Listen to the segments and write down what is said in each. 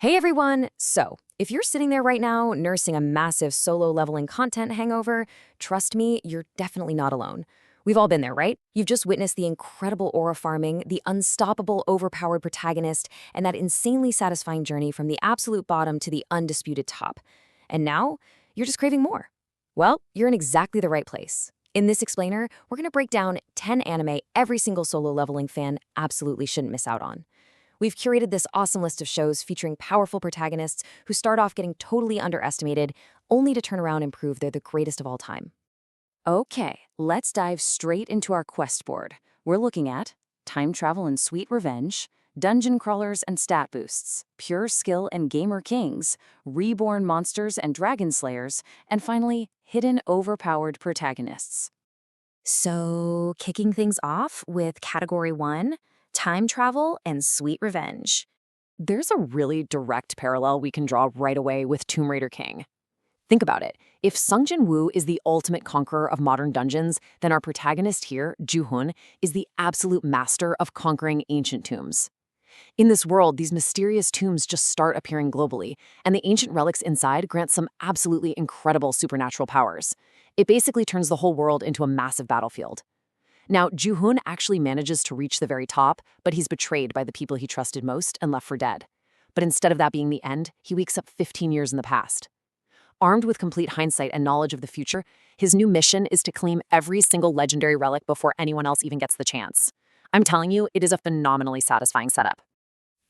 Hey everyone! So, if you're sitting there right now nursing a massive solo leveling content hangover, trust me, you're definitely not alone. We've all been there, right? You've just witnessed the incredible aura farming, the unstoppable overpowered protagonist, and that insanely satisfying journey from the absolute bottom to the undisputed top. And now, you're just craving more. Well, you're in exactly the right place. In this explainer, we're going to break down 10 anime every single solo leveling fan absolutely shouldn't miss out on. We've curated this awesome list of shows featuring powerful protagonists who start off getting totally underestimated, only to turn around and prove they're the greatest of all time. Okay, let's dive straight into our quest board. We're looking at time travel and sweet revenge, dungeon crawlers and stat boosts, pure skill and gamer kings, reborn monsters and dragon slayers, and finally, hidden overpowered protagonists. So, kicking things off with Category 1, time travel and sweet revenge. There's a really direct parallel we can draw right away with Tomb Raider King. Think about it. If Sung Jin-woo is the ultimate conqueror of modern dungeons, then our protagonist here, Ju-hoon, is the absolute master of conquering ancient tombs. In this world, these mysterious tombs just start appearing globally, and the ancient relics inside grant some absolutely incredible supernatural powers. It basically turns the whole world into a massive battlefield. Now, Ju-hoon actually manages to reach the very top, but he's betrayed by the people he trusted most and left for dead. But instead of that being the end, he wakes up 15 years in the past. Armed with complete hindsight and knowledge of the future, his new mission is to claim every single legendary relic before anyone else even gets the chance. I'm telling you, it is a phenomenally satisfying setup.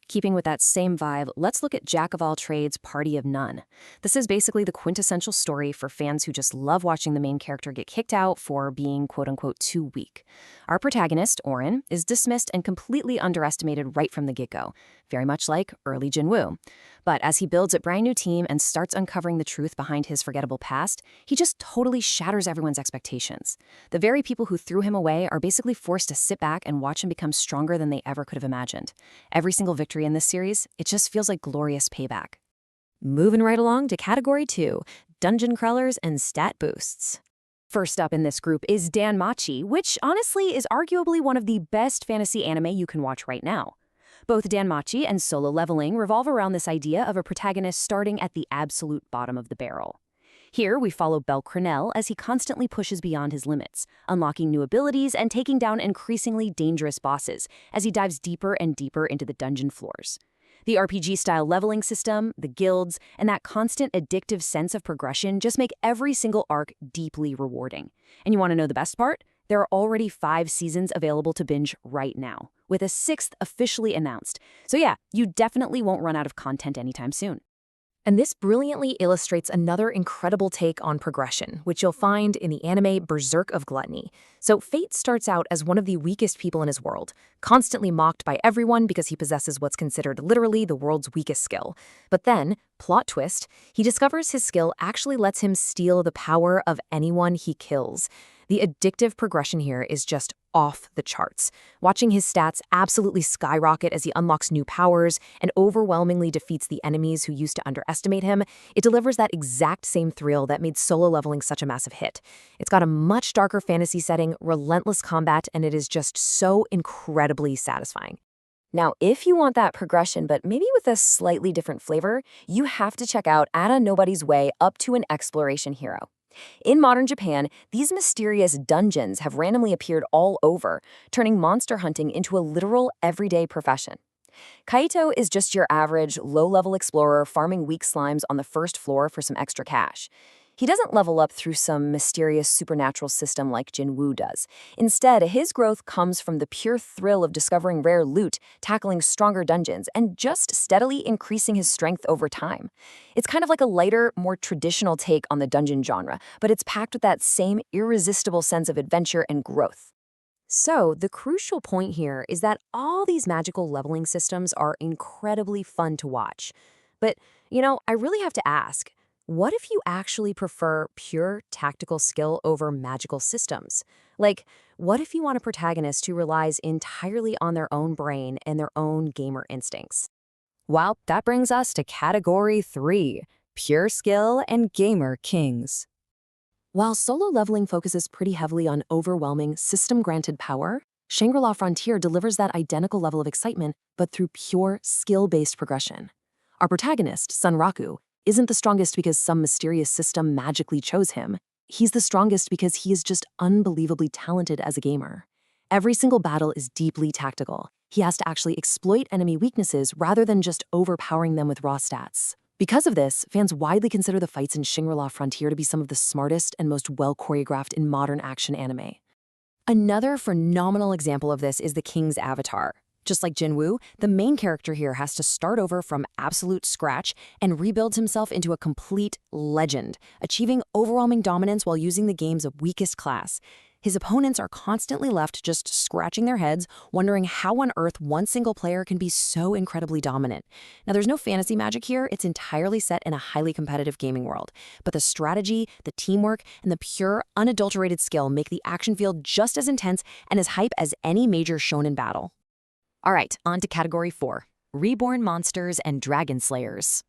Keeping with that same vibe, let's look at Jack of all trades, Party of none. This is basically the quintessential story for fans who just love watching the main character get kicked out for being quote-unquote too weak. Our protagonist, Orin, is dismissed and completely underestimated right from the get-go, very much like early Jin-woo. But as he builds a brand new team and starts uncovering the truth behind his forgettable past, he just totally shatters everyone's expectations. The very people who threw him away are basically forced to sit back and watch him become stronger than they ever could have imagined. Every single victory in this series, it just feels like glorious payback. Moving right along to Category 2, Dungeon Crawlers and Stat Boosts. First up in this group is Danmachi, which honestly is arguably one of the best fantasy anime you can watch right now. Both Danmachi and Solo Leveling revolve around this idea of a protagonist starting at the absolute bottom of the barrel. Here, we follow Bel Crenel as he constantly pushes beyond his limits, unlocking new abilities and taking down increasingly dangerous bosses as he dives deeper and deeper into the dungeon floors. The RPG-style leveling system, the guilds, and that constant addictive sense of progression just make every single arc deeply rewarding. And you want to know the best part? There are already 5 seasons available to binge right now, with a 6th officially announced. So yeah, you definitely won't run out of content anytime soon. And this brilliantly illustrates another incredible take on progression, which you'll find in the anime Berserk of Gluttony. So Fate starts out as one of the weakest people in his world, constantly mocked by everyone because he possesses what's considered literally the world's weakest skill. But then, plot twist, he discovers his skill actually lets him steal the power of anyone he kills. The addictive progression here is just off the charts. Watching his stats absolutely skyrocket as he unlocks new powers and overwhelmingly defeats the enemies who used to underestimate him, it delivers that exact same thrill that made Solo Leveling such a massive hit. It's got a much darker fantasy setting, relentless combat, and it is just so incredibly satisfying. Now, if you want that progression, but maybe with a slightly different flavor, you have to check out Ada Nobody's Way Up to an Exploration Hero. In modern Japan, these mysterious dungeons have randomly appeared all over, turning monster hunting into a literal everyday profession. Kaito is just your average, low-level explorer farming weak slimes on the first floor for some extra cash. He doesn't level up through some mysterious supernatural system like Jin-woo does. Instead, his growth comes from the pure thrill of discovering rare loot, tackling stronger dungeons, and just steadily increasing his strength over time. It's kind of like a lighter, more traditional take on the dungeon genre, but it's packed with that same irresistible sense of adventure and growth. So, the crucial point here is that all these magical leveling systems are incredibly fun to watch. But, I really have to ask, what if you actually prefer pure tactical skill over magical systems? Like, what if you want a protagonist who relies entirely on their own brain and their own gamer instincts? Well, that brings us to Category 3, Pure Skill and Gamer Kings. While Solo Leveling focuses pretty heavily on overwhelming, system-granted power, Shangri-La Frontier delivers that identical level of excitement, but through pure, skill-based progression. Our protagonist, Sunraku, isn't the strongest because some mysterious system magically chose him. He's the strongest because he is just unbelievably talented as a gamer. Every single battle is deeply tactical. He has to actually exploit enemy weaknesses rather than just overpowering them with raw stats. Because of this, fans widely consider the fights in Shangri-La Frontier to be some of the smartest and most well-choreographed in modern action anime. Another phenomenal example of this is the King's Avatar. Just like Jinwoo, the main character here has to start over from absolute scratch and rebuilds himself into a complete legend, achieving overwhelming dominance while using the game's weakest class. His opponents are constantly left just scratching their heads, wondering how on earth one single player can be so incredibly dominant. Now, there's no fantasy magic here. It's entirely set in a highly competitive gaming world. But the strategy, the teamwork, and the pure, unadulterated skill make the action feel just as intense and as hype as any major shonen battle. All right, on to Category 4, Reborn Monsters and Dragon Slayers.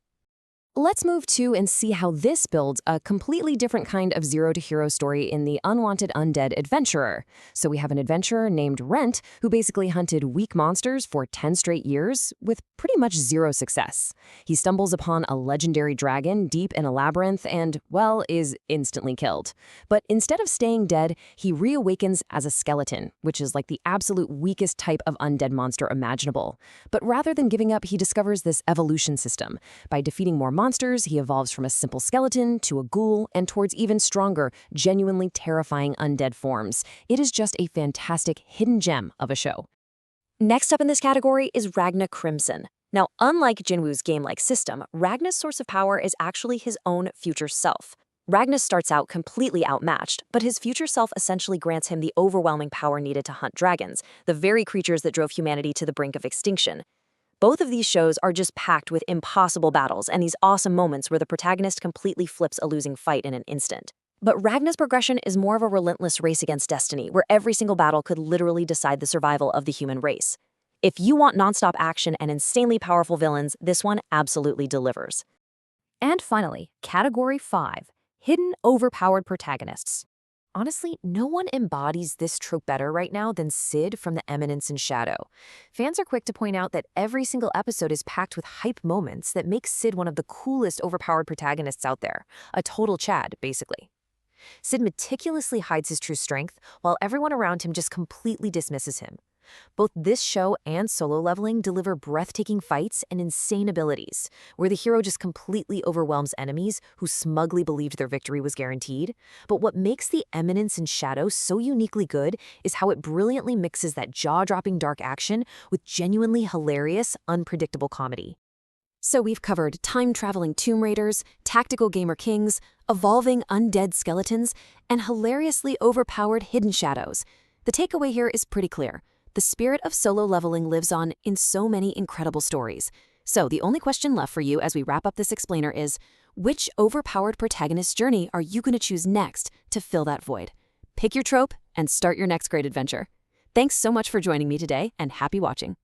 Let's move to and see how this builds a completely different kind of zero-to-hero story in the Unwanted Undead Adventurer. So we have an adventurer named Rent who basically hunted weak monsters for 10 straight years with pretty much zero success. He stumbles upon a legendary dragon deep in a labyrinth and, well, is instantly killed. But instead of staying dead, he reawakens as a skeleton, which is like the absolute weakest type of undead monster imaginable. But rather than giving up, he discovers this evolution system. By defeating more monsters, he evolves from a simple skeleton to a ghoul and towards even stronger, genuinely terrifying undead forms. It is just a fantastic hidden gem of a show. Next up in this category is Ragna Crimson. Now, unlike Jinwoo's game-like system, Ragna's source of power is actually his own future self. Ragna starts out completely outmatched, but his future self essentially grants him the overwhelming power needed to hunt dragons, the very creatures that drove humanity to the brink of extinction. Both of these shows are just packed with impossible battles and these awesome moments where the protagonist completely flips a losing fight in an instant. But Ragna's progression is more of a relentless race against destiny, where every single battle could literally decide the survival of the human race. If you want nonstop action and insanely powerful villains, this one absolutely delivers. And finally, Category 5, Hidden Overpowered Protagonists. Honestly, no one embodies this trope better right now than Sid from The Eminence in Shadow. Fans are quick to point out that every single episode is packed with hype moments that make Sid one of the coolest overpowered protagonists out there. A total Chad, basically. Sid meticulously hides his true strength, while everyone around him just completely dismisses him. Both this show and Solo Leveling deliver breathtaking fights and insane abilities, where the hero just completely overwhelms enemies who smugly believed their victory was guaranteed. But what makes The Eminence in Shadow so uniquely good is how it brilliantly mixes that jaw-dropping dark action with genuinely hilarious, unpredictable comedy. So we've covered time-traveling Tomb Raiders, tactical gamer kings, evolving undead skeletons, and hilariously overpowered hidden shadows. The takeaway here is pretty clear. The spirit of Solo Leveling lives on in so many incredible stories. So the only question left for you as we wrap up this explainer is, which overpowered protagonist's journey are you going to choose next to fill that void? Pick your trope and start your next great adventure. Thanks so much for joining me today, and happy watching.